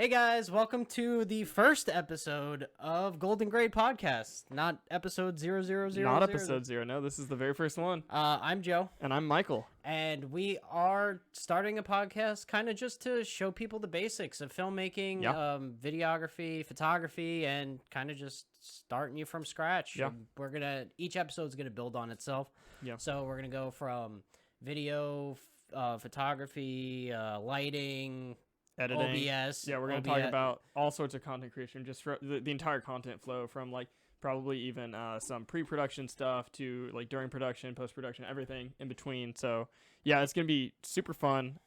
Hey guys, welcome to the first episode of Golden Grade Podcast, not episode 0000. Not episode 0. No, this is the very first one. I'm Joe, And I'm Michael. and we are starting a podcast kind of just to show people the basics of filmmaking, Yeah. videography, photography, and kind of just starting you from scratch. Yeah. Each episode's gonna build on itself. Yeah. So we're gonna go from video, photography, lighting, Editing. OBS. Yeah, we're going to talk about all sorts of content creation, just for the entire content flow from like probably even some pre-production stuff to like during production, post-production, everything in between. So yeah, it's going to be super fun.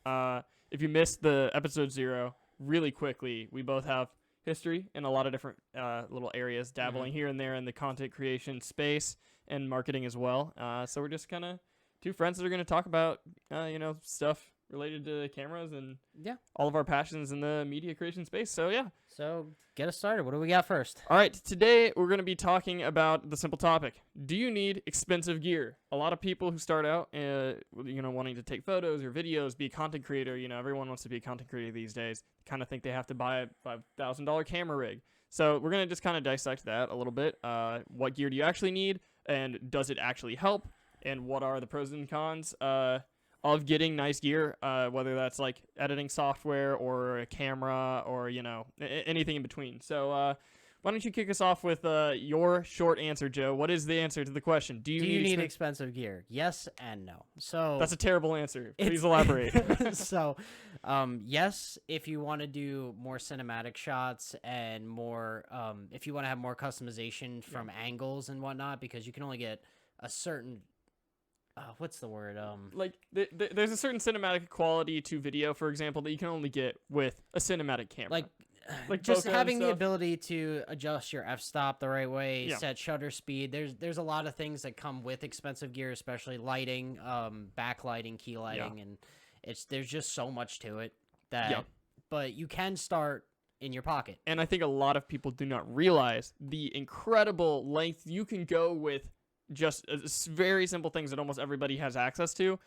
If you missed the episode 0, really quickly, we both have history in a lot of different little areas, dabbling here and there in the content creation space and marketing as well. So we're just kind of two friends that are going to talk about, stuff related to cameras and all of our passions in the media creation space. So yeah. So get us started. What do we got first? All right. Today we're going to be talking about the simple topic. Do you need expensive gear? A lot of people who start out, wanting to take photos or videos, be a content creator, everyone wants to be a content creator these days, kind of think they have to buy a $5,000 camera rig. So we're going to just kind of dissect that a little bit. What gear do you actually need? And does it actually help? And what are the pros and cons of getting nice gear, whether that's like editing software or a camera or, anything in between. So why don't you kick us off with your short answer, Joe? What is the answer to the question? Do you need expensive gear? Yes and no. So That's a terrible answer. Please elaborate. So, yes, if you want to do more cinematic shots and more, if you want to have more customization from angles and whatnot, because you can only get a certain what's the word? Like there's a certain cinematic quality to video, for example, that you can only get with a cinematic camera. Like just bokeh and having the stuff. ability to adjust your f-stop the right way, Yeah. set shutter speed. There's a lot of things that come with expensive gear, especially lighting, backlighting, key lighting, and there's just so much to it that. But you can start in your pocket. And I think a lot of people do not realize the incredible length you can go with just very simple things that almost everybody has access to.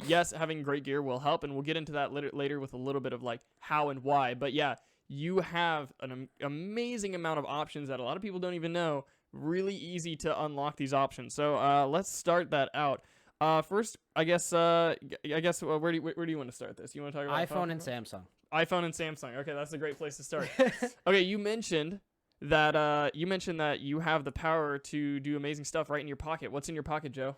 Yes, having great gear will help, and we'll get into that later with a little bit of like how and why. But yeah, you have an amazing amount of options that a lot of people don't even know. Really easy to unlock these options. So let's start that out. First, I guess where do you want to start this? You want to talk about iPhone and Samsung. iPhone and Samsung. Okay, that's a great place to start. Okay, you mentioned that you have the power to do amazing stuff right in your pocket. What's in your pocket, Joe?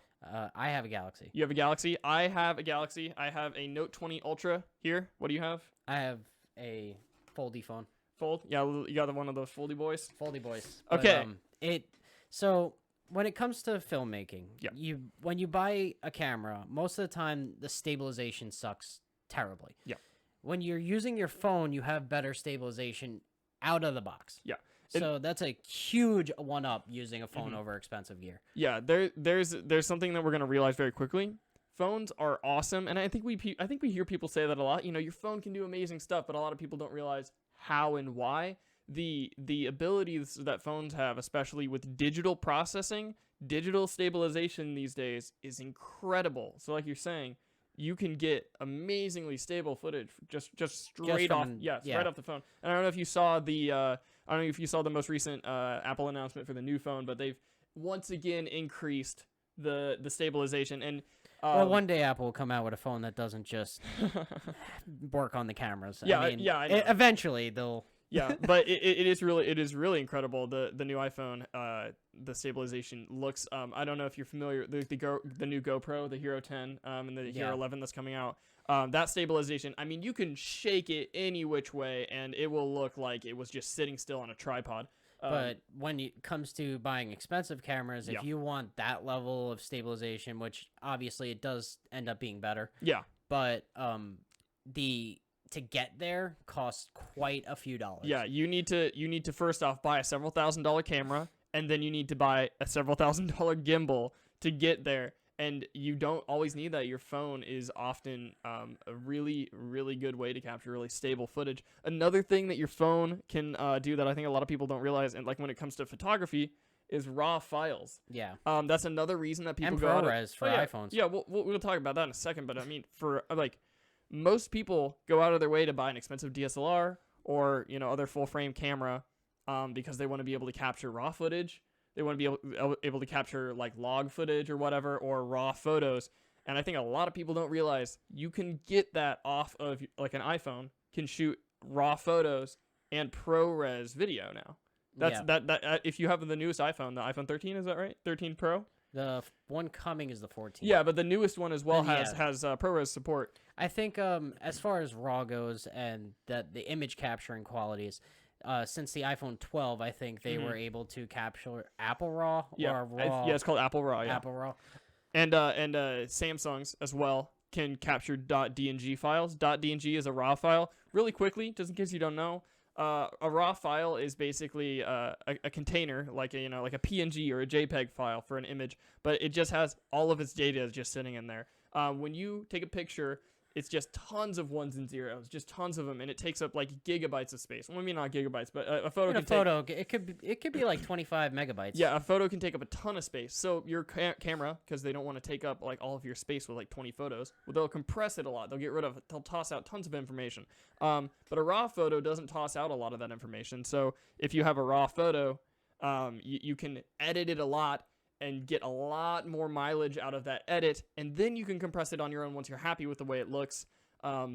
I have a Galaxy. You have a Galaxy. I have a Galaxy. I have a Note 20 Ultra here. What do you have? I have a foldy phone. Fold? Yeah, you got one of those foldy boys. Foldy boys. Okay. So when it comes to filmmaking, Yeah. when you buy a camera, most of the time the stabilization sucks terribly. Yeah. When you're using your phone, you have better stabilization out of the box. Yeah. So that's a huge one-up using a phone over expensive gear. Yeah, there's something that we're gonna realize very quickly. Phones are awesome, and I think we hear people say that a lot. Your phone can do amazing stuff, but a lot of people don't realize how and why. The abilities that phones have, especially with digital processing, digital stabilization these days, is incredible. So like you're saying, you can get amazingly stable footage just straight off right off the phone. And I don't know if you saw the most recent Apple announcement for the new phone, but they've once again increased the stabilization. And well, one day Apple will come out with a phone that doesn't just work on the cameras. I know. Eventually they'll. Yeah, but it is really incredible. The new iPhone, the stabilization looks. I don't know if you're familiar. The new GoPro, the Hero 10, and the Hero 11 that's coming out. That stabilization. I mean, you can shake it any which way, and it will look like it was just sitting still on a tripod. But when it comes to buying expensive cameras, if you want that level of stabilization, which obviously it does end up being better. Yeah. But to get there costs quite a few dollars. Yeah, you need to first off buy a several $1,000 camera, and then you need to buy a several $1,000 gimbal to get there. And you don't always need that. Your phone is often a really, really good way to capture really stable footage. Another thing that your phone can do that I think a lot of people don't realize, and like when it comes to photography, is raw files. Yeah. That's another reason that people and go out. ProRes for iPhones. Yeah, we'll talk about that in a second. But I mean, for like most people go out of their way to buy an expensive DSLR or other full frame camera, because they want to be able to capture raw footage. They want to be able to capture like log footage or whatever, or raw photos. And I think a lot of people don't realize you can get that off of like an iPhone, can shoot raw photos and ProRes video now. That if you have the newest iPhone, the iPhone 13, is that right? 13 Pro? The one coming is the 14. Yeah, but the newest one as well And has ProRes support. I think as far as RAW goes and the image capturing qualities, since the iPhone 12, I think they were able to capture Apple RAW or RAW. Yeah, it's called Apple RAW. Yeah. Apple RAW. And Samsung's as well can capture .dng files. .dng is a RAW file. Really quickly, just in case you don't know, a RAW file is basically a container, like a like a PNG or a JPEG file for an image, but it just has all of its data just sitting in there. When you take a picture, it's just tons of ones and zeros, just tons of them, and it takes up like gigabytes of space. Well, I mean, not gigabytes, but a photo it could be like 25 megabytes. Yeah, a photo can take up a ton of space. So your camera, because they don't want to take up like all of your space with like 20 photos, well, they'll compress it a lot. They'll get rid of it. They'll toss out tons of information. But a RAW photo doesn't toss out a lot of that information. So if you have a RAW photo, you can edit it a lot and get a lot more mileage out of that edit, and then you can compress it on your own once you're happy with the way it looks.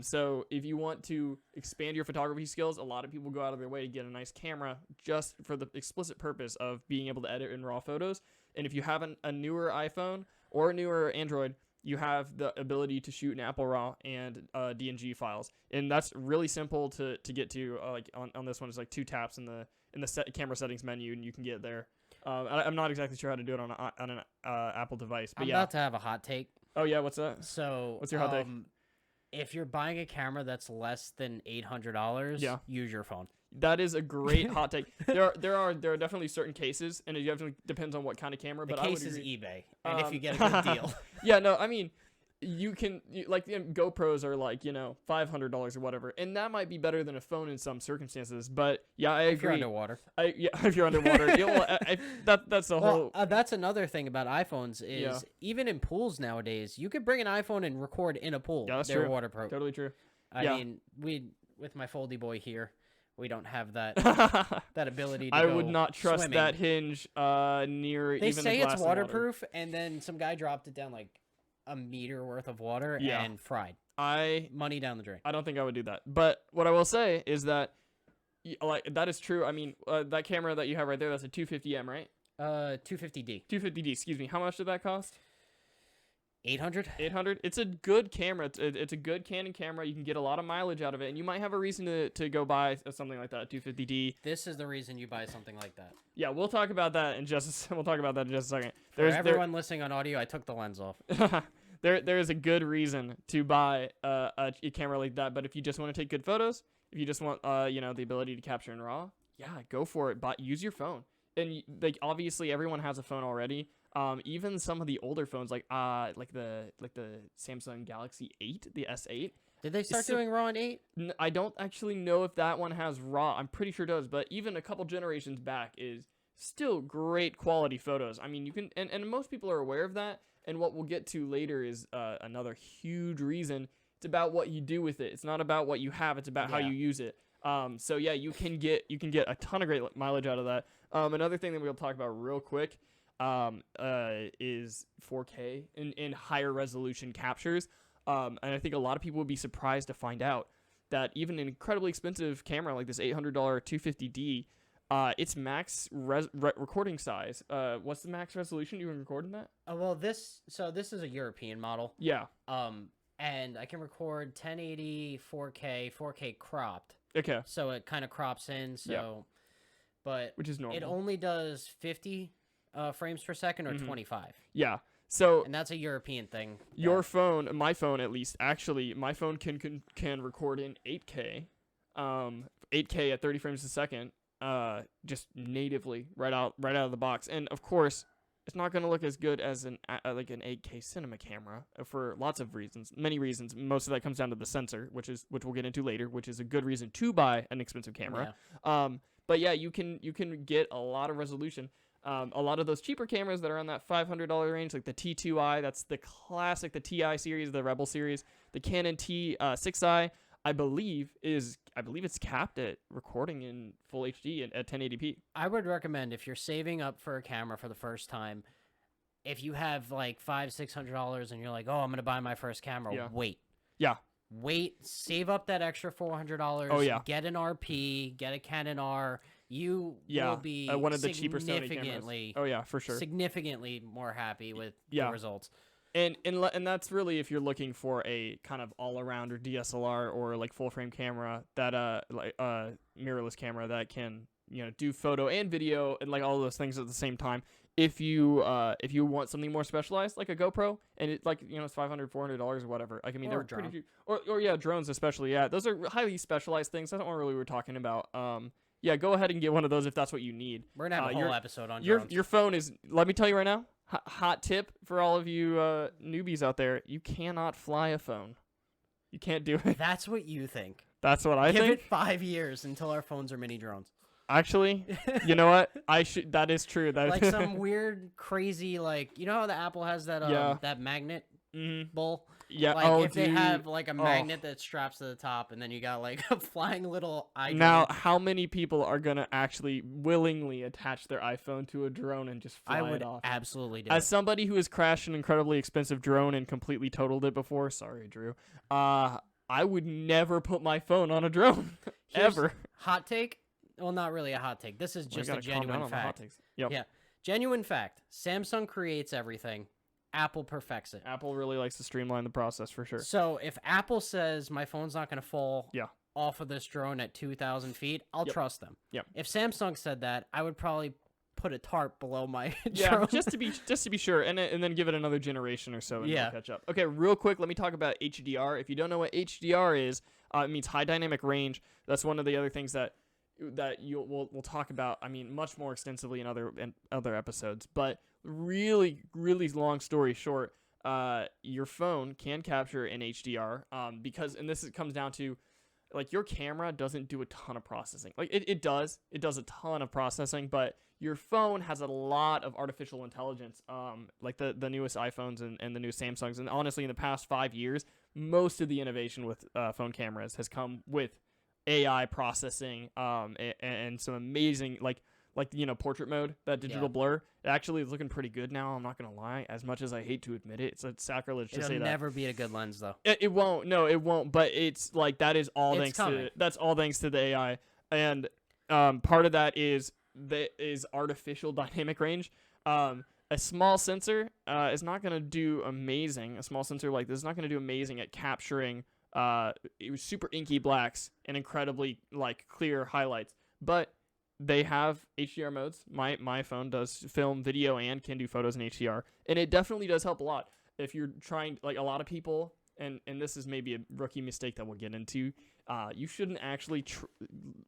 So if you want to expand your photography skills, a lot of people go out of their way to get a nice camera just for the explicit purpose of being able to edit in RAW photos. And if you have a newer iPhone or a newer Android, you have the ability to shoot in Apple RAW and DNG files, and that's really simple to get to. Like on this one, it's like 2 taps in the camera settings menu, and you can get there. I'm not exactly sure how to do it on an Apple device, but I'm yeah. about to have a hot take. Oh yeah, what's that? So what's your hot take? If you're buying a camera that's less than $800, use your phone. That is a great hot take. There are definitely certain cases, and it definitely depends on what kind of camera. The but case I would is agree. eBay, and if you get a good deal. Yeah, no, I mean, you can like GoPros are like $500 or whatever, and that might be better than a phone in some circumstances. But yeah, I agree. If you're underwater. If you're underwater, that's the whole. That's another thing about iPhones is even in pools nowadays, you could bring an iPhone and record in a pool. Yeah, that's They're true. waterproof. Totally true. I mean, with my Foldy boy here, we don't have that that ability. I would not trust swimming. that hinge near. They even say the glass it's of water. waterproof, and then some guy dropped it down like a meter worth of water and fried. Money down the drain. I don't think I would do that. But what I will say is that, like, that is true. I mean, that camera that you have right there, that's a 250M, right? 250D. 250D. Excuse me. How much did that cost? 800. 800. It's a good camera. It's a good Canon camera. You can get a lot of mileage out of it, and you might have a reason to go buy something like that, 250D. This is the reason you buy something like that. Yeah, we'll talk about that in just a second. For everyone listening on audio, I took the lens off. There is a good reason to buy a camera like that, but if you just want to take good photos, if you just want the ability to capture in RAW, yeah, go for it. But use your phone. And like obviously everyone has a phone already. Even some of the older phones like the Samsung Galaxy 8, the S8. Did they start doing RAW in 8? I don't actually know if that one has RAW. I'm pretty sure it does, but even a couple generations back is still great quality photos. I mean, you can and most people are aware of that. And what we'll get to later is another huge reason. It's about what you do with it. It's not about what you have. It's about how you use it. So yeah, you can get a ton of great mileage out of that. Another thing that we'll talk about real quick is 4K in higher resolution captures. And I think a lot of people would be surprised to find out that even an incredibly expensive camera like this $800 250D, its max recording size. What's the max resolution you can record in that? Well, this is a European model. Yeah. And I can record 1080 4K cropped. Okay. So it kind of crops in. So, but which is normal. It only does 50 frames per second or 25. Yeah. So and that's a European thing. Your phone, my phone at least, actually, my phone can record in 8K, 8K at 30 frames a second. Just natively right out of the box, and of course it's not going to look as good as an 8K cinema camera for lots of reasons, many reasons. Most of that comes down to the sensor, which we'll get into later, which is a good reason to buy an expensive camera. But yeah, you can get a lot of resolution. A lot of those cheaper cameras that are on that $500 range, like the T2i, that's the classic, the TI series, the Rebel series, the Canon T6i. I believe it's capped at recording in full HD at 1080p. I would recommend, if you're saving up for a camera for the first time, if you have like $500-$600 and you're like, oh, I'm gonna buy my first camera, Yeah. wait, save up that extra $400. Oh, yeah. Get an RP, get a Canon R. You Yeah, will be one of the cheaper Sony cameras. significantly, Oh yeah, for sure. significantly more happy with Yeah. the results. And that's really if you're looking for a kind of all-around or DSLR or like full-frame camera that mirrorless camera that can, you know, do photo and video and like all those things at the same time. If you want something more specialized like a GoPro and it, like, you know, it's $500-$400 or whatever. Like, I mean, Or they're a drone. pretty cheap. Or yeah, drones especially. Yeah, those are highly specialized things. That's not what really we're talking about. Yeah, go ahead and get one of those if that's what you need. We're gonna have a whole episode on Your drones. phone is. Let me tell you right now. Hot tip for all of you newbies out there: you cannot fly a phone. You can't do it. That's what you think. That's what I Give think. it 5 years until our phones are mini drones. Actually, you know what? That is true. That Like some weird, crazy, like, you know how the Apple has that Yeah. that magnet Mhm. bowl? Yeah. Like oh, if they dude. have like a Oh. magnet that straps to the top, and then you got like a flying little eye. Now, drone. how many people are gonna actually willingly attach their iPhone to a drone and just fly I it would off? absolutely do As it. somebody who has crashed an incredibly expensive drone and completely totaled it before, sorry, Drew. I would never put my phone on a drone Here's- ever. Hot take? Well, not really a hot take. This is We just a gotta calm down genuine on the hot fact. takes. Yep. Yeah. Genuine fact. Samsung creates everything. Apple perfects it. Apple really likes to streamline the process for sure. So if Apple says my phone's not going to fall Yeah. off of this drone at 2,000 feet, I'll Yep. trust them. Yep. If Samsung said that, I would probably put a tarp below my Yeah, drone. just to be sure, and then give it another generation or so, and Yeah. it'll catch up. Okay, real quick, let me talk about HDR. If you don't know what HDR is, it means high dynamic range. That's one of the other things that we'll talk about. I mean, much more extensively in other episodes. But really long story short, your phone can capture in HDR because, and comes down to, like, your camera doesn't do a ton of processing. Like it does a ton of processing, but your phone has a lot of artificial intelligence. Like the newest iPhones and the new Samsungs, and honestly, in the past 5 years, most of the innovation with phone cameras has come with AI processing, and some amazing like portrait mode, that digital Yeah. blur. It actually is looking pretty good now. I'm not gonna lie. As much as I hate to admit it, it's a sacrilege to It'll say that. never be a good lens, though. It won't. No, it won't. But it's like that is all It's coming. that's all thanks to the AI, and part of that is artificial dynamic range. A small sensor is not going to do amazing. A small sensor like this is not going to do amazing at capturing it was super inky blacks and incredibly like clear highlights. But they have HDR modes. My phone does film, video, and can do photos in HDR, and it definitely does help a lot. If you're trying, like a lot of people, and this is maybe a rookie mistake that we'll get into, you shouldn't actually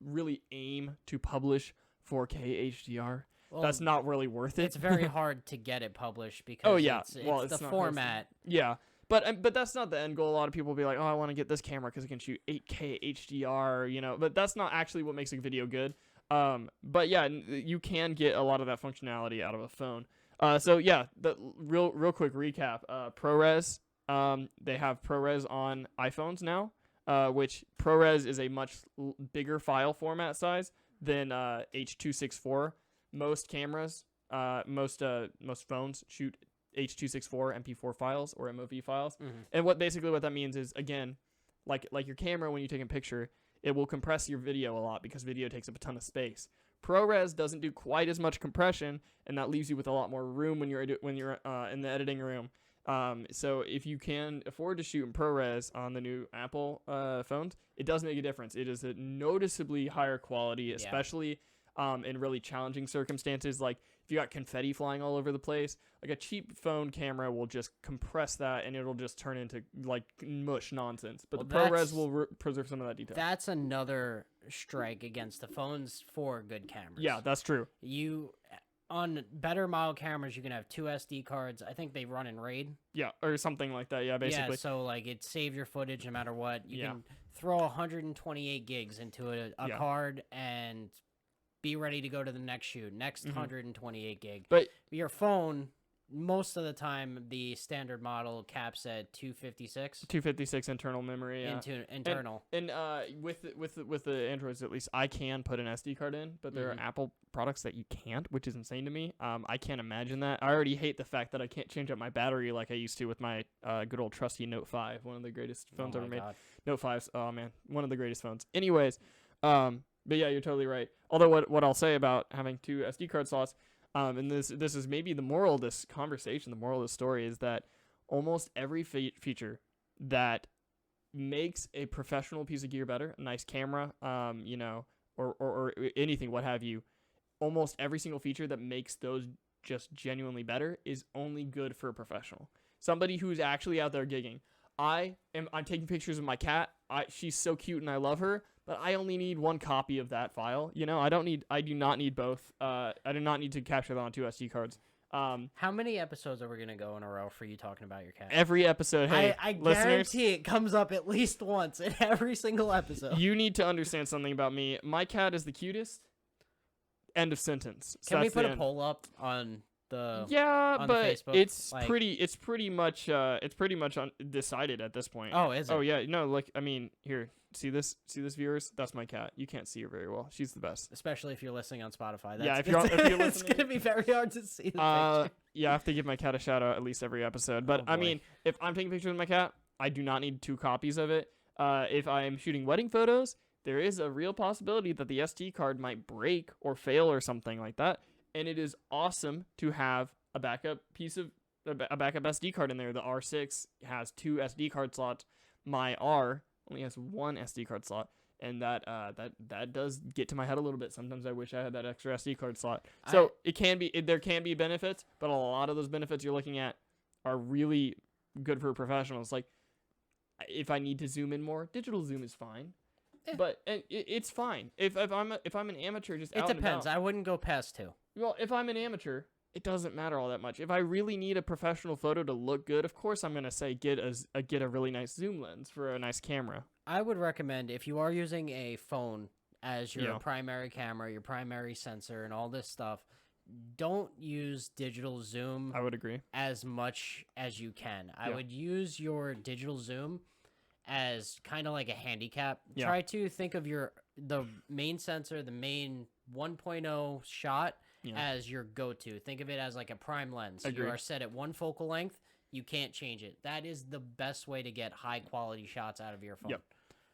really aim to publish 4K HDR. Well, That's not really worth it. It's very hard to get it published because Oh, yeah. it's Well, the it's not format. Yeah, but that's not the end goal. A lot of people will be like, oh, I want to get this camera because it can shoot 8K HDR, you know. But that's not actually what makes a video good. But yeah, you can get a lot of that functionality out of a phone. So yeah, the real quick recap. ProRes. They have ProRes on iPhones now, which ProRes is a much bigger file format size than H.264. Most cameras, most phones shoot H.264 MP4 files or MOV files. Mhm. And what that means is, again, like your camera, when you take a picture, it will compress your video a lot because video takes up a ton of space. ProRes doesn't do quite as much compression, and that leaves you with a lot more room when you're in the editing room. So if you can afford to shoot in ProRes on the new Apple phones, it does make a difference. It is a noticeably higher quality, especially in really challenging circumstances. Like if you got confetti flying all over the place, like a cheap phone camera will just compress that and it'll just turn into like mush nonsense. But Well, the ProRes that's- will preserve some of that detail. That's another strike against the phones for good cameras. Yeah, that's true. You on better model cameras, you can have 2 SD cards. I think they run in RAID. Yeah, or something like that. Yeah, basically. Yeah, so like it saves your footage no matter what. You Yeah. can throw 128 gigs into a Yeah. card and be ready to go to the next shoot. Next Mhm. 128 gig. But Your phone most of the time the standard model caps at 256 256 internal memory. Yeah. internal. And with the Androids, at least I can put an SD card in, but there are Apple products that you can't, which is insane to me. I can't imagine that. I already hate the fact that I can't change up my battery like I used to with my good old trusty Note 5, one of the greatest phones ever made. God. Note 5s, oh man, one of the greatest phones. Anyways, but yeah, you're totally right. Although what I'll say about having 2 SD card slots, and this is maybe the moral of this conversation, the moral of the story is that almost every feature that makes a professional piece of gear better, a nice camera, or anything, what have you, almost every single feature that makes those just genuinely better is only good for a professional. Somebody who's actually out there gigging. I'm taking pictures of my cat. She's so cute and I love her, but I only need 1 copy of that file. I do not need both. I do not need to capture that on 2 SD cards. How many episodes are we gonna go in a row for you talking about your cat? Every episode. Hey, I listeners, guarantee it comes up at least once in every single episode. you need to understand something about me. My cat is the cutest. End of sentence. So Can we that's put the a end. poll up on the? Yeah, on but Facebook, it's like- pretty much decided at this point. Oh, is it? Oh yeah, no, like I mean, here, see this viewers? That's my cat. You can't see her very well. She's the best. Especially if you're listening on Spotify. Yeah, That's, if you're it's listening- gonna be very hard to see the picture. Yeah, I have to give my cat a shout out at least every episode. But Oh, I boy. mean, if I'm taking pictures of my cat, I do not need 2 copies of it. If I am shooting wedding photos, there is a real possibility that the SD card might break or fail or something like that. And it is awesome to have a backup SD card in there. The R6 has 2 SD card slots. My R only has 1 SD card slot, and that does get to my head a little bit. Sometimes I wish I had that extra SD card slot. So there can be benefits, but a lot of those benefits you're looking at are really good for professionals. Like if I need to zoom in more, digital zoom is fine. But it's fine. If I'm an amateur, just It out and depends. about. I wouldn't go past 2. Well, if I'm an amateur, it doesn't matter all that much. If I really need a professional photo to look good, of course I'm gonna say get a really nice zoom lens for a nice camera. I would recommend if you are using a phone as your Yeah. primary camera, your primary sensor, and all this stuff, don't use digital zoom I would agree. as much as you can. I Yeah. would use your digital zoom as kind of like a handicap. Yeah. Try to think of the main sensor, the main 1.0 shot Yeah. as your go-to. Think of it as like a prime lens. Agreed. You are set at 1 focal length. You can't change it. That is the best way to get high quality shots out of your phone. Yep.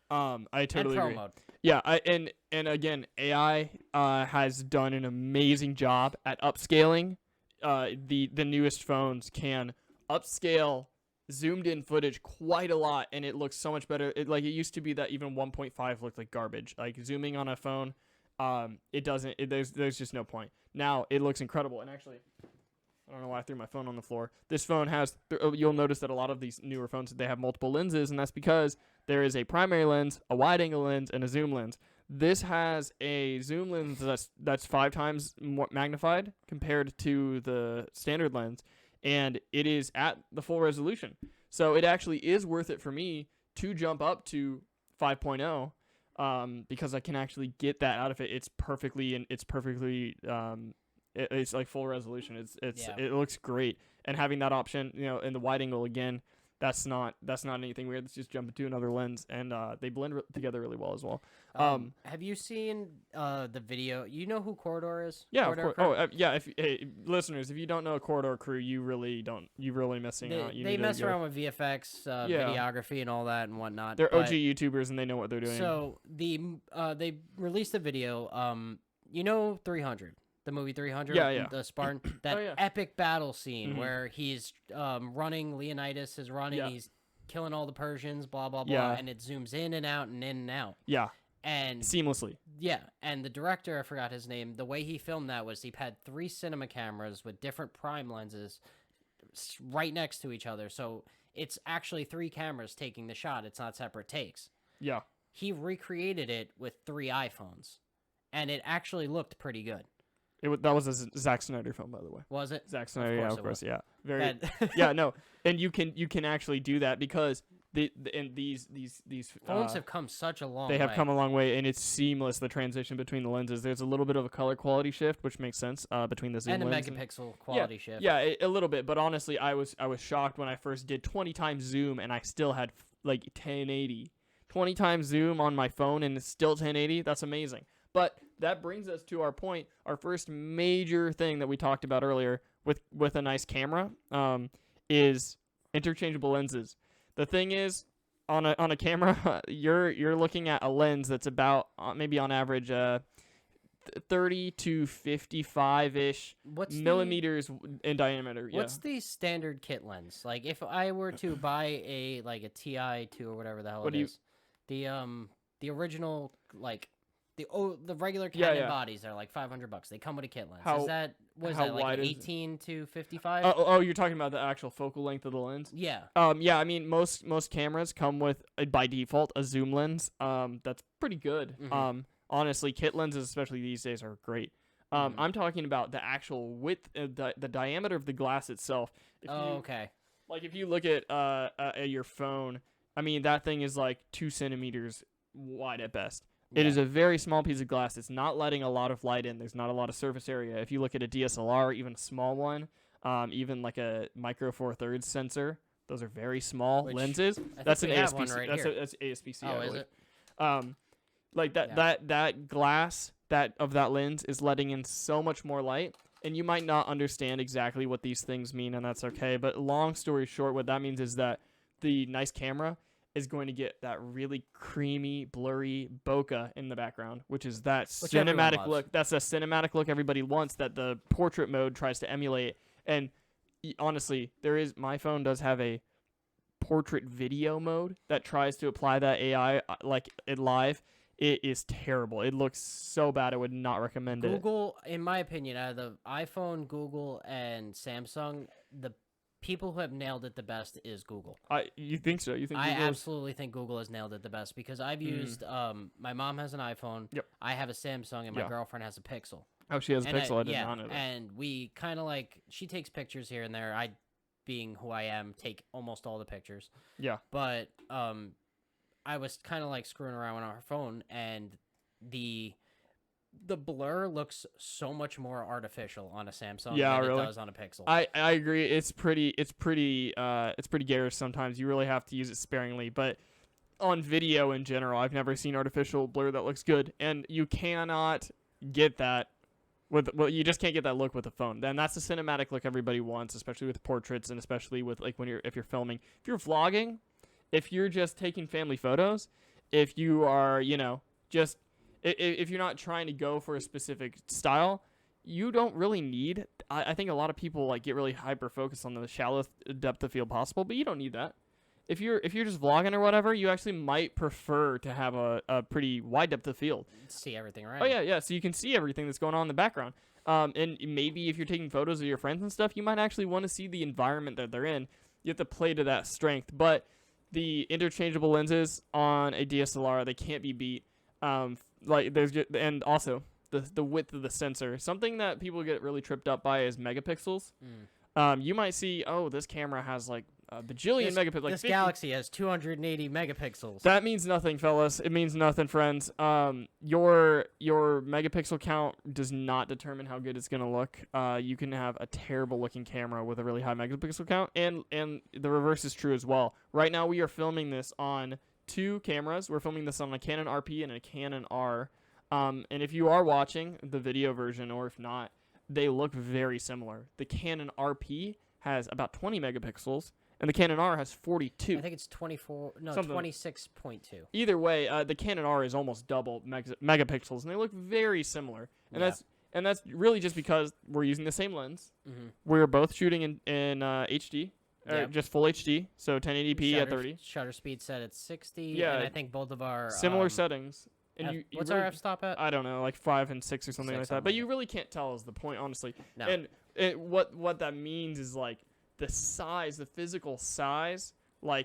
I And totally pro agree. mode. Yeah, and again, AI has done an amazing job at upscaling. The newest phones can upscale zoomed in footage quite a lot, and it looks so much better. It used to be that even 1.5 looked like garbage. Like zooming on a phone, it doesn't. There's just no point. Now it looks incredible, and actually, I don't know why I threw my phone on the floor. This phone has. You'll notice that a lot of these newer phones they have multiple lenses, and that's because there is a primary lens, a wide-angle lens, and a zoom lens. This has a zoom lens that's 5 times more magnified compared to the standard lens, and it is at the full resolution. So it actually is worth it for me to jump up to 5.0 because I can actually get that out of it. It's like full resolution. It looks great, and having that option, in the wide angle again, that's not anything weird. It's just jumping to another lens, and they blend together really well as well. Have you seen the video? You know who Corridor is? Yeah, Corridor of course. Crew? Oh, yeah. Hey, listeners, if you don't know Corridor Crew, you really missing out. They mess around with VFX, videography, and all that and whatnot. They're but- OG YouTubers, and they know what they're doing. So they released a video. 300, the movie 300. Yeah. The Spartan, that Oh, yeah. epic battle scene Mhm. where he's running. Leonidas is running. Yeah. He's killing all the Persians. Blah blah blah. Yeah. And it zooms in and out and in and out. Yeah, And seamlessly. yeah, and the director, I forgot his name. The way he filmed that was he had 3 cinema cameras with different prime lenses right next to each other. So it's actually 3 cameras taking the shot. It's not separate takes. Yeah. He recreated it with 3 iPhones, and it actually looked pretty good. That was a Zack Snyder film, by the way. Was it? Zack Snyder, course of it course, was. yeah. Very, That- yeah, no, and you can actually do that because and these Phones have come such a long they way. have come a long way, and it's seamless, the transition between the lenses. There's a little bit of a color quality shift, which makes sense between the zoom and a lens megapixel quality shift. Yeah, a little bit. But honestly, I was shocked when I first did 20 times zoom, and I still had like 1080. 20 times zoom on my phone, and it's still 1080. That's amazing. But that brings us to our point, our first major thing that we talked about earlier with a nice camera is interchangeable lenses. The thing is, on a camera, you're looking at a lens that's about maybe on average 30 to 55 ish millimeters in diameter. What's the standard kit lens? Like if I were to buy a TI2 or whatever the hell it is, the original the regular Canon bodies are like $500. They come with a kit lens. Is that like 18 to 55? Oh, you're talking about the actual focal length of the lens? Yeah. Yeah. I mean, most cameras come with by default a zoom lens. That's pretty good. Mm-hmm. Honestly, kit lenses, especially these days, are great. I'm talking about the actual width, the diameter of the glass itself. Okay. Like if you look at your phone, I mean that thing is like 2 centimeters wide at best. It is a very small piece of glass. It's not letting a lot of light in. There's not a lot of surface area. If you look at a DSLR, even a small one, even like a micro four thirds sensor, those are very small lenses. That's an ASPC. That's ASPC. Oh, is it? Like that glass of that lens is letting in so much more light, and you might not understand exactly what these things mean, and that's okay. But long story short, what that means is that the nice camera is going to get that really creamy, blurry bokeh in the background, which is that cinematic look. That's a cinematic look everybody wants that the portrait mode tries to emulate. And honestly, my phone does have a portrait video mode that tries to apply that AI like it live. It is terrible. It looks so bad. I would not recommend it. Google, in my opinion, out of the iPhone, Google, and Samsung, the people who have nailed it the best is Google. You think so? You think I absolutely think Google has nailed it the best because I've used my mom has an iPhone. Yep. I have a Samsung, and my girlfriend has a Pixel. Oh, she has a Pixel. I did not know that. And we kind of she takes pictures here and there. I, being who I am, take almost all the pictures. Yeah. But I was kind of screwing around on her phone, and the blur looks so much more artificial on a Samsung than it does on a Pixel. I agree. It's pretty garish sometimes. You really have to use it sparingly. But on video in general, I've never seen artificial blur that looks good, and you cannot get that you just can't get that look with a phone. Then that's the cinematic look everybody wants, especially with portraits and especially with if you're filming, if you're vlogging, if you're just taking family photos, if you are just if you're not trying to go for a specific style, you don't really need. I think a lot of people get really hyper focused on the shallowest depth of field possible, but you don't need that. If you're just vlogging or whatever, you actually might prefer to have a pretty wide depth of field. See everything, right? Oh yeah. So you can see everything that's going on in the background. And maybe if you're taking photos of your friends and stuff, you might actually want to see the environment that they're in. You have to play to that strength. But the interchangeable lenses on a DSLR, they can't be beat. And also the width of the sensor. Something that people get really tripped up by is megapixels. You might see, this camera has a bajillion megapixels. This Galaxy has 280 megapixels. That means nothing, fellas. It means nothing, friends. Your megapixel count does not determine how good it's gonna look. You can have a terrible looking camera with a really high megapixel count, and the reverse is true as well. Right now, we are filming this on 2 cameras. We're filming this on a Canon RP and a Canon R. And if you are watching the video version, or if not, they look very similar. The Canon RP has about 20 megapixels, and the Canon R has 42. I think it's 26.2. Either way, the Canon R is almost double megapixels, and they look very similar. And that's really just because we're using the same lens. Mm-hmm. We're both shooting in HD. Just full HD, so 1080p at 30. Shutter speed set at 60. Yeah, and I think both of our similar settings. And what's really, our f-stop at? I don't know, 5 and 6 or something like that. But you really can't tell is the point, honestly. No. And what that means is the size, the physical size,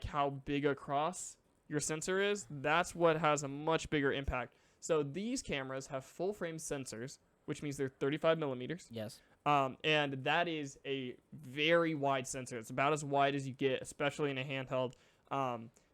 how big across your sensor is. That's what has a much bigger impact. So these cameras have full frame sensors, which means they're 35 millimeters. Yes. And that is a very wide sensor. It's about as wide as you get, especially in a handheld.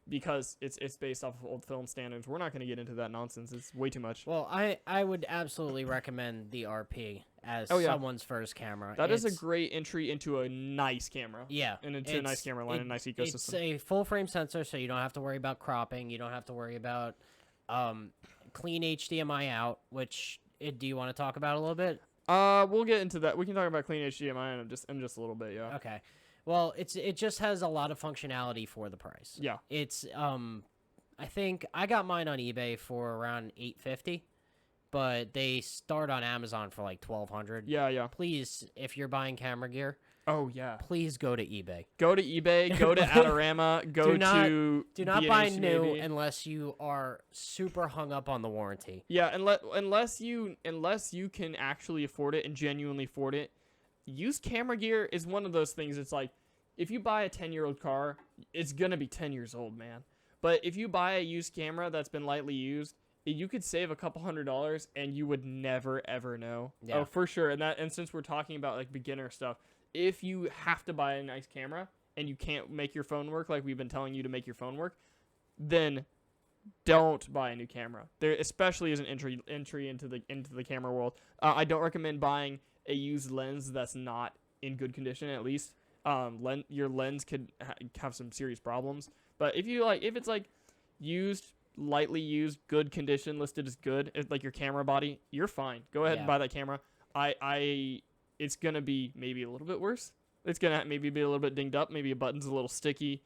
because it's based off of old film standards. We're not going to get into that nonsense. It's way too much. Well, I would absolutely recommend the RP as Oh, yeah. someone's first camera. That is a It's- great entry into a nice camera. Yeah. And into a nice camera line, a nice ecosystem. It's a full frame sensor, so you don't have to worry about cropping. You don't have to worry about clean HDMI out, which do you want to talk about a little bit? We'll get into that. We can talk about clean HDMI in just a little bit, yeah. Okay. Well, it just has a lot of functionality for the price. Yeah. It's I think I got mine on eBay for around $850, but they start on Amazon for like $1,200. Yeah, yeah. Please, if you're buying camera gear, Oh, yeah. please go to eBay. Go to eBay, go to Adorama, go Do not- to Do not buy B&H new maybe. unless you are super hung up on the warranty. Yeah, unless you can actually afford it and genuinely afford it. Used camera gear is one of those things. It's like if you buy a 10-year-old car, it's going to be 10 years old, man. But if you buy a used camera that's been lightly used, you could save a couple $100 and you would never ever know. Yeah. Oh, for sure. And since we're talking about like beginner stuff, if you have to buy a nice camera and you can't make your phone work like we've been telling you to make your phone work, then don't buy a new camera. There especially as an entry into the camera world. I don't recommend buying a used lens that's not in good condition at least. Your lens could have some serious problems. But if it's like used, lightly used, good condition, listed as good, like your camera body, you're fine. Go ahead and Yeah. buy that camera. It's gonna be maybe a little bit worse. It's gonna maybe be a little bit dinged up. Maybe a button's a little sticky.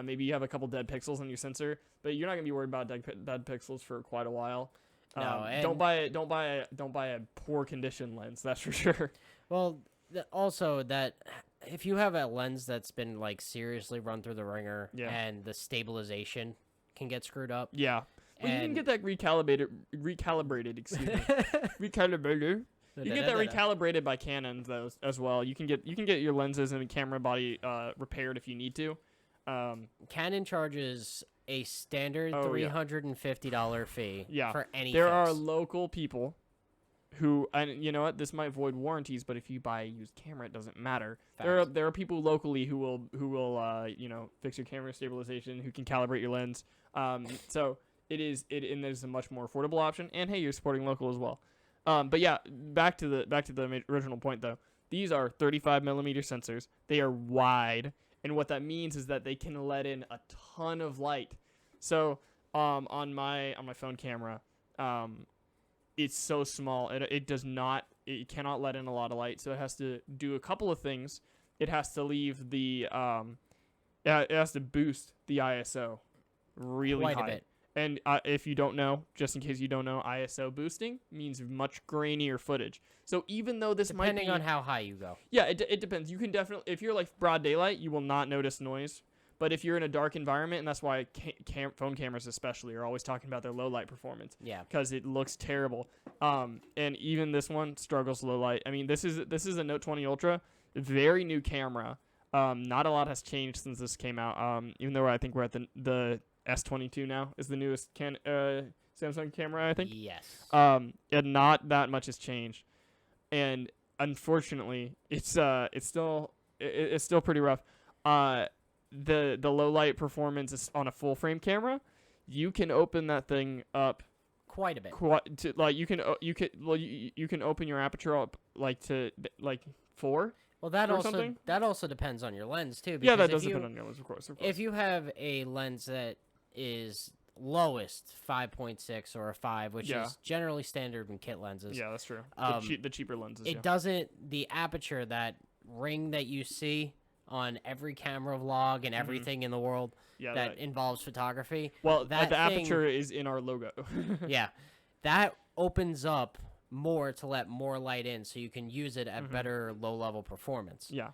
Maybe you have a couple dead pixels on your sensor, but you're not gonna be worried about dead pixels for quite a while. No, Don't buy a poor condition lens. That's for sure. Well, also that if you have a lens that's been like seriously run through the ringer Yeah. and the stabilization can get screwed up. Yeah. Well, you can And- get that recalibrated. Excuse me. Recalibrated. You can get that recalibrated by Canon though as well. You can get your lenses and camera body repaired if you need to. Canon charges a standard Oh, yeah. $350 fee Yeah. for any There are fix. local people who, and you know what, this might void warranties, but if you buy a used camera, it doesn't matter. Facts. There are people locally who will fix your camera stabilization, who can calibrate your lens. So and there's a much more affordable option. And hey, you're supporting local as well. But yeah, back to the original point though. These are 35 millimeter sensors. They are wide, and what that means is that they can let in a ton of light. So on my phone camera, it's so small. It cannot let in a lot of light. So it has to do a couple of things. It has to leave the it has to boost the ISO really Quite a high. bit. And if you don't know, just in case you don't know, ISO boosting means much grainier footage. So even though this might Depending be on how high you go. yeah, it depends. You can definitely, if you're like broad daylight, you will not notice noise. But if you're in a dark environment, and that's why phone cameras especially are always talking about their low light performance Yeah. because it looks terrible. And even this one struggles low light. I mean, this is a Note 20 Ultra, very new camera. Not a lot has changed since this came out. Even though I think we're at the S22 now is the newest Samsung camera, I think. Yes. And not that much has changed, and unfortunately, it's still pretty rough. The low light performance is on a full frame camera. You can open that thing up Quite a bit. you can open your aperture up to 4. Well, that or also something? that also depends on your lens too. Yeah, that because does depend on your lens, of course. If you have a lens that is lowest 5.6 or a 5, which Yeah. is generally standard in kit lenses, Yeah, that's true. Um, The cheaper lenses. it Yeah. doesn't, the aperture, that ring that you see on every camera vlog and everything in the world Yeah. that involves photography, Well, that the thing- aperture is in our logo. yeah, that opens up more to let more light in so you can use it at better low-level performance. Yeah.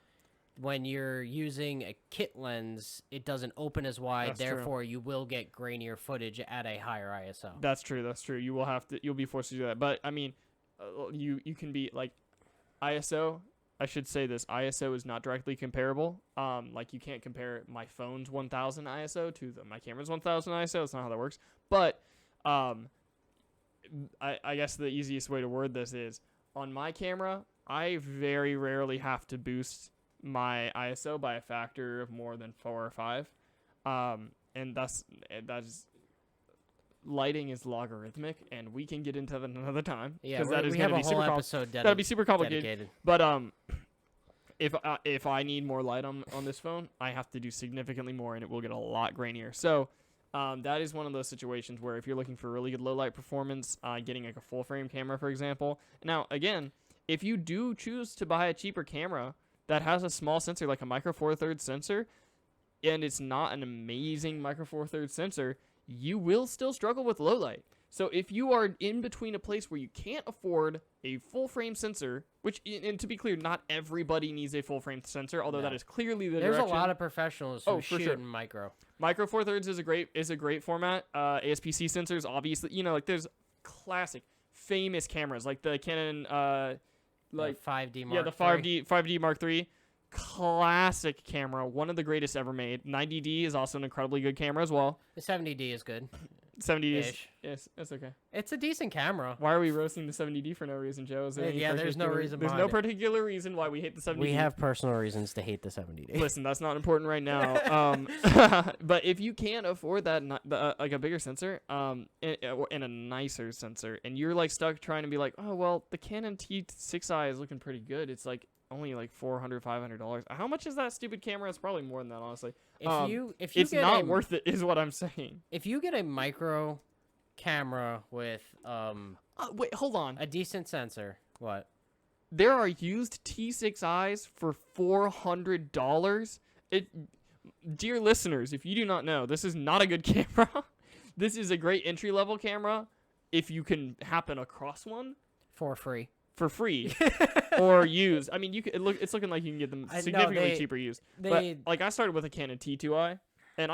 When you're using a kit lens, it doesn't open as wide, That's true. therefore you will get grainier footage at a higher ISO. That's true. That's true. You'll be forced to do that. But I mean, you can be like ISO. I should say this: ISO is not directly comparable. Like you can't compare my phone's 1000 ISO to my camera's 1000 ISO. That's not how that works. But I guess the easiest way to word this is on my camera, I very rarely have to boost my ISO by a factor of more than 4 or 5. And that's lighting is logarithmic, and we can get into that another time Yeah, because that is we going have to be a whole super episode that'd be super complicated. dedicated. But if I need more light on this phone, I have to do significantly more, and it will get a lot grainier. So that is one of those situations where if you're looking for really good low light performance, getting like a full frame camera, for example. Now, again, if you do choose to buy a cheaper camera that has a small sensor, like a Micro Four Thirds sensor, and it's not an amazing Micro Four Thirds sensor, you will still struggle with low light. So if you are in between a place where you can't afford a full frame sensor, which, and to be clear, not everybody needs a full frame sensor, although No. that is clearly the There's direction. a lot of professionals who Oh, for shoot sure. in micro. Micro Four Thirds is a great format. ASPC sensors, obviously, like there's classic, famous cameras like the Canon, Like 5D Mark yeah, the 5D Mark III. Classic camera, one of the greatest ever made. 90D is also an incredibly good camera as well. The 70D is good. 70D is, Ish. yes, that's okay. It's a decent camera. Why are we roasting the 70D for no reason, Joe? Is there any Yeah, there's no particular- reason There's behind no it. particular reason why we hate the 70D. We have personal reasons to hate the 70D. Listen, that's not important right now. But if you can't afford that, like a bigger sensor, and a nicer sensor, and you're like stuck trying to be like, oh well, the Canon T6i is looking pretty good. It's like only like $400, $500. How much is that stupid camera? It's probably more than that, honestly. If you It's get not worth it, is what I'm saying. If you get a micro camera with Wait, hold on. a decent sensor, what? There are used T6Is for $400. Dear listeners, if you do not know, this is not a good camera. This is a great entry level camera if you can happen across one For free. for free or used. I mean, it's looking like you can get them significantly cheaper used. But like I started with a Canon T2i, and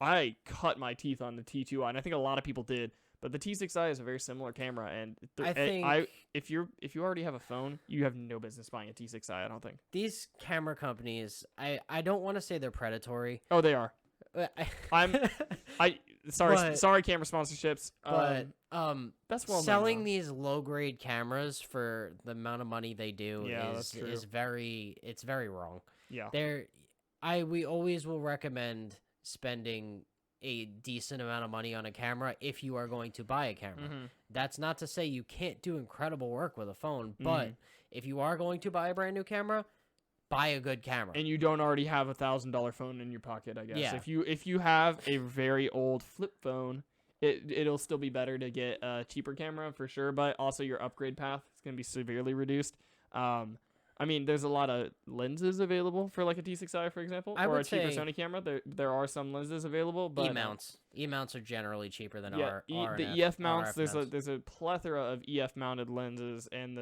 I cut my teeth on the T2i, and I think a lot of people did. But the T6i is a very similar camera, and I think if you already have a phone, you have no business buying a T6i. I don't think. these camera companies, I don't want to say they're predatory. Oh, they are. Sorry, camera sponsorships. But that's well selling these low grade cameras for the amount of money they do that's true. is very wrong. Yeah. We always will recommend spending a decent amount of money on a camera if you are going to buy a camera. Mm-hmm. That's not to say you can't do incredible work with a phone, but if you are going to buy a brand new camera, buy a good camera. And you don't already have $1,000 phone in your pocket, I guess. Yeah. If you have a very old flip phone, it'll still be better to get a cheaper camera for sure, but also your upgrade path is going to be severely reduced. I mean, there's a lot of lenses available for like a T6i, for example, or a cheaper Sony camera. There are some lenses available, but E-mounts are generally cheaper than the EF mounts. There's a plethora of EF mounted lenses, and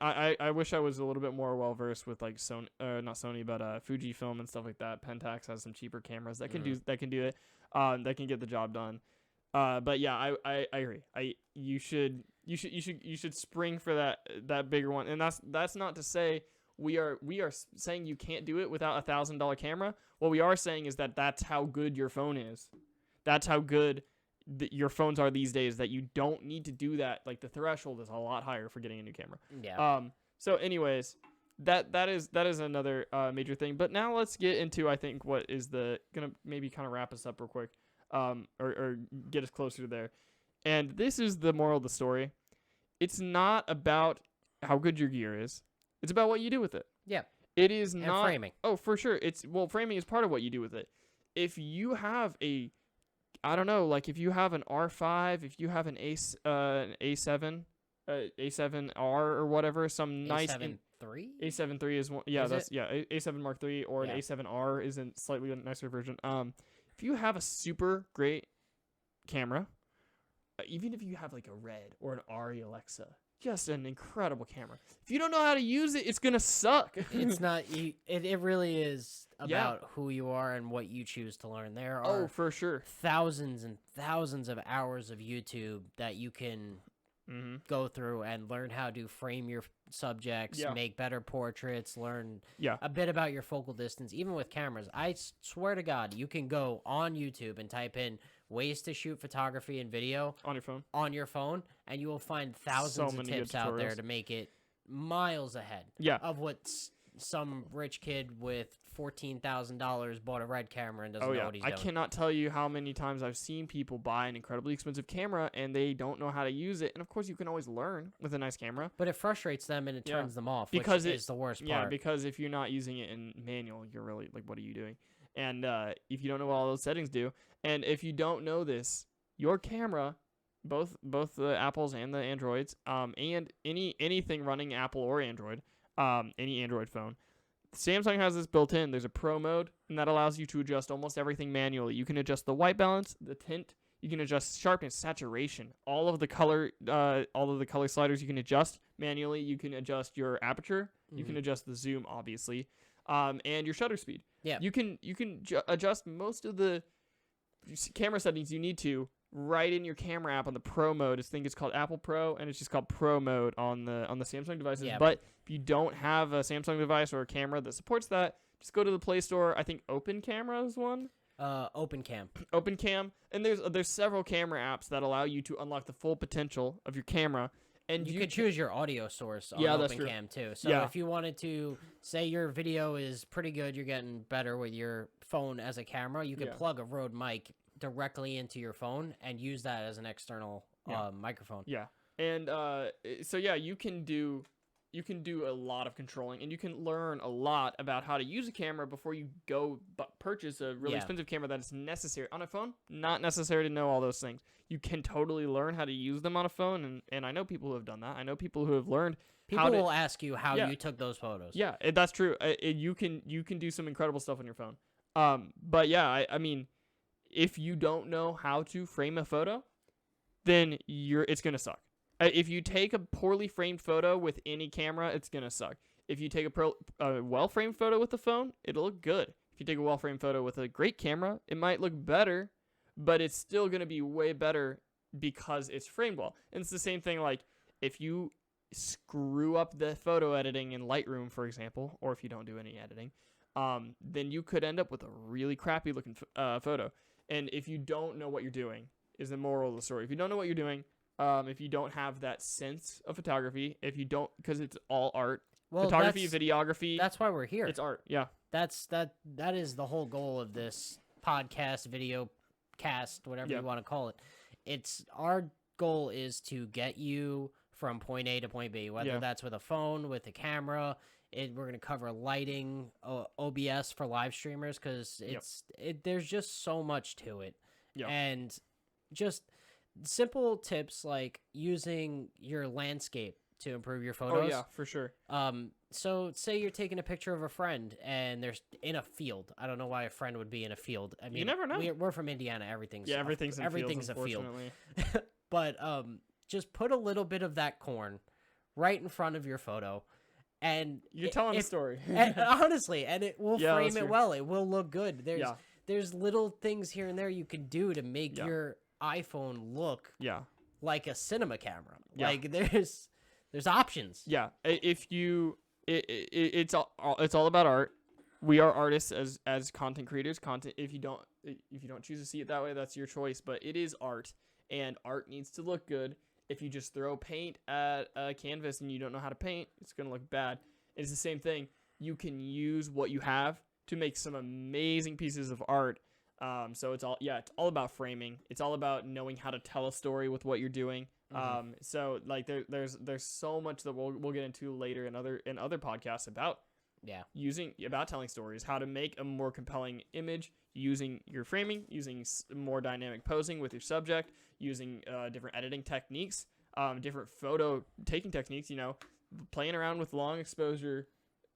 I wish I was a little bit more well versed with like Sony, not Sony, but Fujifilm and stuff like that. Pentax has some cheaper cameras that can do it, that can get the job done. But yeah, I agree. You should spring for that bigger one, and that's not to say we are saying you can't do it without $1,000 camera. What we are saying is that's how good your phone is. That's how good your phones are these days. That you don't need to do that. Like the threshold is a lot higher for getting a new camera. Yeah. So anyways, that is another major thing. But now let's get into I think what is gonna maybe kind of wrap us up real quick. Or get us closer to there. And this is the moral of the story. It's not about how good your gear is. It's about what you do with it. Yeah. It is and not framing. Oh, for sure. Framing is part of what you do with it. If you have I don't know, like if you have an R5, if you have an A7, A7R or whatever, some nice A7 III? A7 III is one. Yeah, Is A7 Mark III or an Yeah. A7R is a slightly nicer version. If you have a super great camera, even if you have like a Red or an Ari Alexa, just an incredible camera. If you don't know how to use it, it's gonna suck. It's not. It really is about who you are and what you choose to learn. There are for sure thousands and thousands of hours of YouTube that you can go through and learn how to frame your subjects, make better portraits, learn a bit about your focal distance. Even with cameras, I swear to God, you can go on YouTube and type in ways to shoot photography and video on your phone, and you will find thousands of tips out there to make it miles ahead of what some rich kid with $14,000, bought a red camera and doesn't Oh know yeah, what he's I doing. cannot tell you how many times I've seen people buy an incredibly expensive camera and they don't know how to use it. And of course, you can always learn with a nice camera. But it frustrates them and it Yeah. turns them off, Because which is the worst Yeah, part. because if you're not using it in manual, you're really like, what are you doing? And if you don't know what all those settings do, and if you don't know this, your camera, both the Apples and the Androids, and anything running Apple or Android, any Android phone, Samsung has this built in. There's a Pro mode, and that allows you to adjust almost everything manually. You can adjust the white balance, the tint. You can adjust sharpness, saturation, all of the color sliders you can adjust manually. You can adjust your aperture. You can adjust the zoom, obviously, and your shutter speed. Yeah. You can adjust most of the camera settings you need to right in your camera app on the Pro mode. I think it's called Apple Pro, and it's just called Pro mode on the Samsung devices. Yeah. But if you don't have a Samsung device or a camera that supports that, just go to the Play Store. I think Open Camera is one. OpenCam. OpenCam, and there's several camera apps that allow you to unlock the full potential of your camera. And You could choose your audio source on Yeah, that's true. OpenCam too. So Yeah. if you wanted to say your video is pretty good, you're getting better with your phone as a camera, you could Yeah. plug a Rode mic directly into your phone and use that as an external microphone. Yeah, and so yeah, you can do a lot of controlling, and you can learn a lot about how to use a camera before you go purchase a really Yeah. expensive camera that is necessary on a phone. Not necessary to know all those things. You can totally learn how to use them on a phone, and I know people who have done that. I know people who have learned People how to. will ask you how Yeah. you took those photos. Yeah, that's true. You can do some incredible stuff on your phone. But yeah, I mean, if you don't know how to frame a photo, then it's gonna suck. If you take a poorly framed photo with any camera, it's gonna suck. If you take a well-framed photo with the phone, it'll look good. If you take a well-framed photo with a great camera, it might look better, but it's still gonna be way better because it's framed well. And it's the same thing like if you screw up the photo editing in Lightroom, for example, or if you don't do any editing, then you could end up with a really crappy looking photo. And if you don't know what you're doing, is the moral of the story. If you don't know what you're doing, if you don't have that sense of photography, if you don't, because it's all art, Well, photography, videography, that's why we're here. it's art. Yeah, That is the whole goal of this podcast, video cast, whatever Yeah. you want to call it. It's our goal is to get you from point A to point B, whether Yeah. that's with a phone, with a camera. We're going to cover lighting, OBS for live streamers, because there's just so much to it. Yep. And just simple tips like using your landscape to improve your photos. Oh yeah, for sure. So say you're taking a picture of a friend and there's in a field. I don't know why a friend would be in a field. I mean, never know. We're from Indiana. Everything's Everything's in everything's fields, a field. unfortunately. But just put a little bit of that corn right in front of your photo, and You're telling a story. and honestly, and it will Yeah, frame that's it true. well. It will look good. Yeah. There's little things here and there you can do to make Yeah. your iPhone look Yeah. like a cinema camera. Yeah. Like there's options. Yeah, if you, it's all about art. We are artists as content creators. If you don't choose to see it that way, that's your choice. But it is art, and art needs to look good. If you just throw paint at a canvas and you don't know how to paint, it's gonna look bad. It's the same thing. You can use what you have to make some amazing pieces of art. So it's all about framing. It's all about knowing how to tell a story with what you're doing. So like there's so much that we'll get into later in other podcasts about about telling stories, how to make a more compelling image using your framing, using more dynamic posing with your subject, using different editing techniques, different photo taking techniques. Playing around with long exposure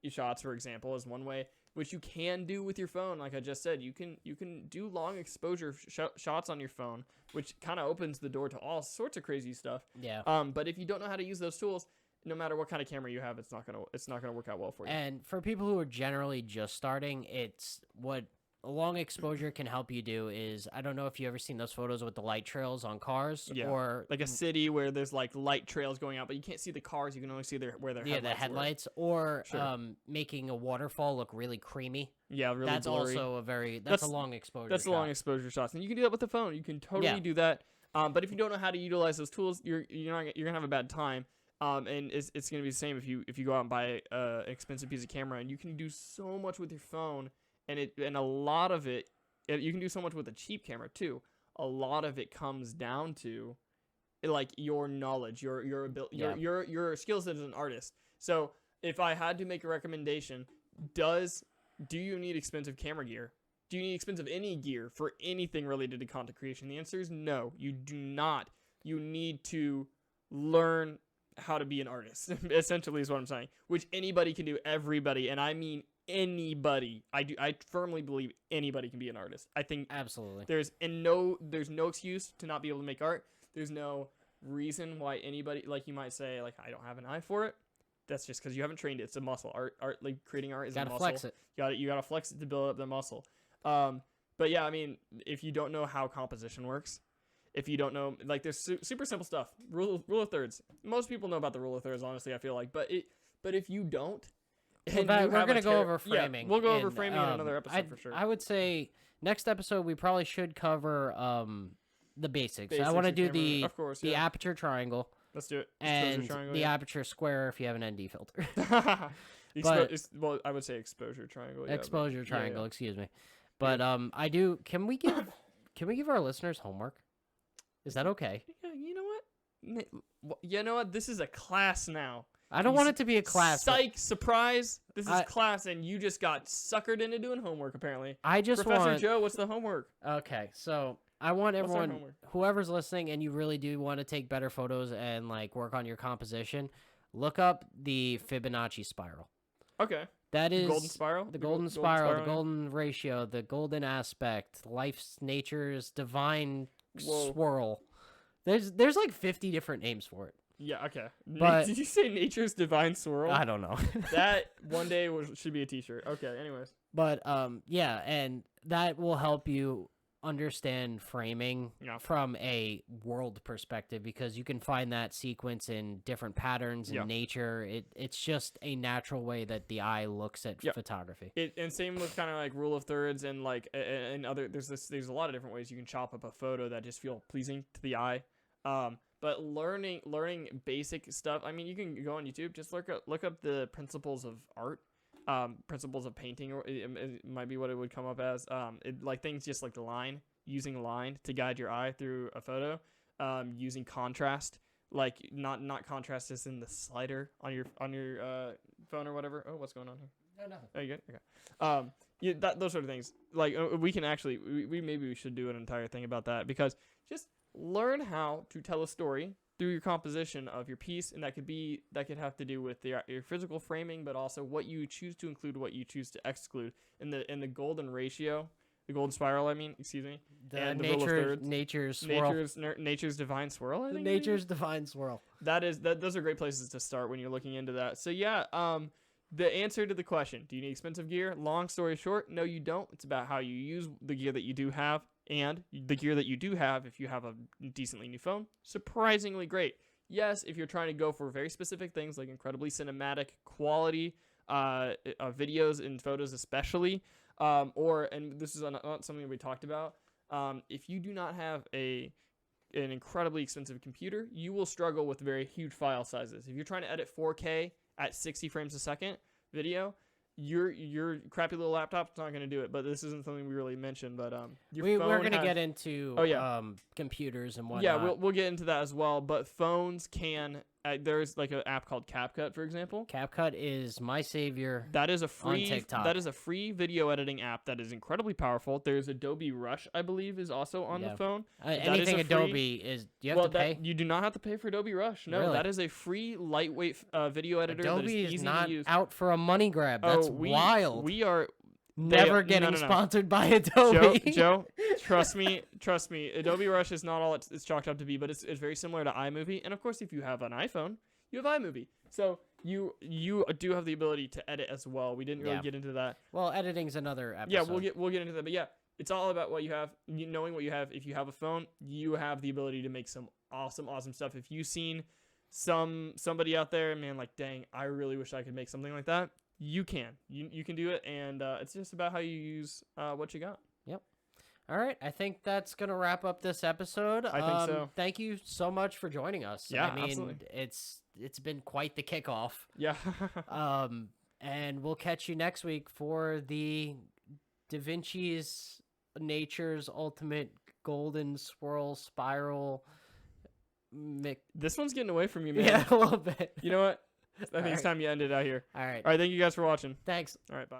shots, for example, is one way, which you can do with your phone. Like I just said, you can do long exposure shots on your phone, which kind of opens the door to all sorts of crazy stuff. Yeah. But if you don't know how to use those tools, no matter what kind of camera you have, it's not gonna work out well for you. And for people who are generally just starting, it's what a long exposure can help you do is, I don't know if you ever seen those photos with the light trails on cars, or like a city where there's like light trails going out, but you can't see the cars. You can only see where their headlights the headlights, were. or making a waterfall look really creamy. Yeah, really That's blurry. also that's a long exposure. That's the long exposure shots, and you can do that with the phone. You can totally do that. But if you don't know how to utilize those tools, you're gonna have a bad time. And it's gonna be the same if you go out and buy an expensive piece of camera, and you can do so much with your phone, and a lot of it, you can do so much with a cheap camera too. A lot of it comes down to like your knowledge, your ability, Yeah. your skills as an artist. So if I had to make a recommendation, do you need expensive camera gear? Do you need expensive any gear for anything related to content creation? The answer is no, you do not. You need to learn how to be an artist, essentially is what I'm saying, which anybody can do, everybody, and I mean anybody. I firmly believe anybody can be an artist. I think Absolutely. there's no excuse to not be able to make art. There's no reason why anybody, like you might say, like, I don't have an eye for it. That's just because you haven't trained it. It's a muscle. Art, like creating art is Gotta a muscle. flex it. You gotta flex it to build up the muscle. But yeah, I mean, if you don't know how composition works, if you don't know, like, there's super simple stuff. Rule of thirds. Most people know about the rule of thirds, honestly, I feel like. But if you don't, and We're you have gonna a go over framing. Yeah, we'll go over and, framing in another episode for sure. I would say next episode we probably should cover the basics. I Basics want to of do camera, of course, the yeah. aperture triangle Let's do it. and Exposure triangle, the yeah. aperture square if you have an ND filter. But well, I would say exposure triangle. Yeah, Exposure but, triangle, Yeah. excuse me. But I do. Can we give our listeners homework? Is that okay? Yeah, you know what? You know what? This is a class now. I don't want it to be a class. but Psych! Surprise! This is class, and you just got suckered into doing homework. Apparently, I just Professor want. Joe, what's the homework? Okay, so I want What's our everyone, homework? whoever's listening, and you really do want to take better photos and like work on your composition, look up the Fibonacci spiral. Okay. That is Golden spiral. the golden spiral, the golden ratio, the golden aspect, life's nature's divine Whoa. swirl. There's like 50 different names for it. Yeah. Okay. But- Did you say nature's divine swirl? I don't know. That one day should be a T-shirt. Okay. Anyways. But yeah, and that will help you understand framing Yeah. from a world perspective, because you can find that sequence in different patterns in Yeah. nature. It's just a natural way that the eye looks at Yeah. photography. And same with kind of like rule of thirds and like and other. There's a lot of different ways you can chop up a photo that just feel pleasing to the eye. But learning basic stuff. I mean, you can go on YouTube, just look up the principles of art, principles of painting, or it might be what it would come up as. Like things just like using line to guide your eye through a photo, using contrast, like not contrast as in the slider on your phone or whatever. Oh, what's going on here? No, nothing. Oh, you good? Okay. Yeah, those sort of things. Like we can actually, maybe we should do an entire thing about that, because just learn how to tell a story through your composition of your piece, and that could have to do with your physical framing, but also what you choose to include, what you choose to exclude in the golden ratio, the golden spiral. I mean, excuse me. The And the rule of thirds. nature's swirl. Nature's divine swirl. I The think nature's divine swirl. those are great places to start when you're looking into that. So yeah, the answer to the question, do you need expensive gear? Long story short, no, you don't. It's about how you use the gear that you do have, and the gear that you do have, if you have a decently new phone, surprisingly great. Yes, if you're trying to go for very specific things like incredibly cinematic quality videos and photos especially, and this is not something we talked about, if you do not have an incredibly expensive computer, you will struggle with very huge file sizes. If you're trying to edit 4K at 60 frames a second video, your crappy little laptop's not going to do it. But this isn't something we really mentioned. But We're going to get into computers and whatnot. Yeah, we'll get into that as well. But phones can. There's like an app called CapCut, for example. CapCut is my savior. That is a free. TikTok. That is a free video editing app that is incredibly powerful. There's Adobe Rush, I believe, is also on the phone. Anything Adobe is. Do you have to pay? You do not have to pay for Adobe Rush. No, Really? that is a free, lightweight video editor. that Adobe is is easy not to use. out for a money grab. That's wild. We are. Never no, getting no. sponsored by Adobe. Joe, trust me. Adobe Rush is not all it's chalked up to be, but it's very similar to iMovie. And of course, if you have an iPhone, you have iMovie. So you do have the ability to edit as well. We didn't really get into that. Well, editing's another episode. Yeah, we'll get into that. But yeah, it's all about what you have. Knowing what you have. If you have a phone, you have the ability to make some awesome stuff. If you've seen somebody out there, man, like, dang, I really wish I could make something like that. You can. You can do it, and it's just about how you use what you got. Yep. All right, I think that's going to wrap up this episode. I think so. Thank you so much for joining us. Yeah, I mean, absolutely. it's it's been quite the kickoff. Yeah. And we'll catch you next week for the Da Vinci's Nature's Ultimate Golden Swirl Spiral. This one's getting away from you, man. Yeah, a little bit. You know what? I think it's Alright. time you end it out here. All right. All right, thank you guys for watching. Thanks. All right, bye.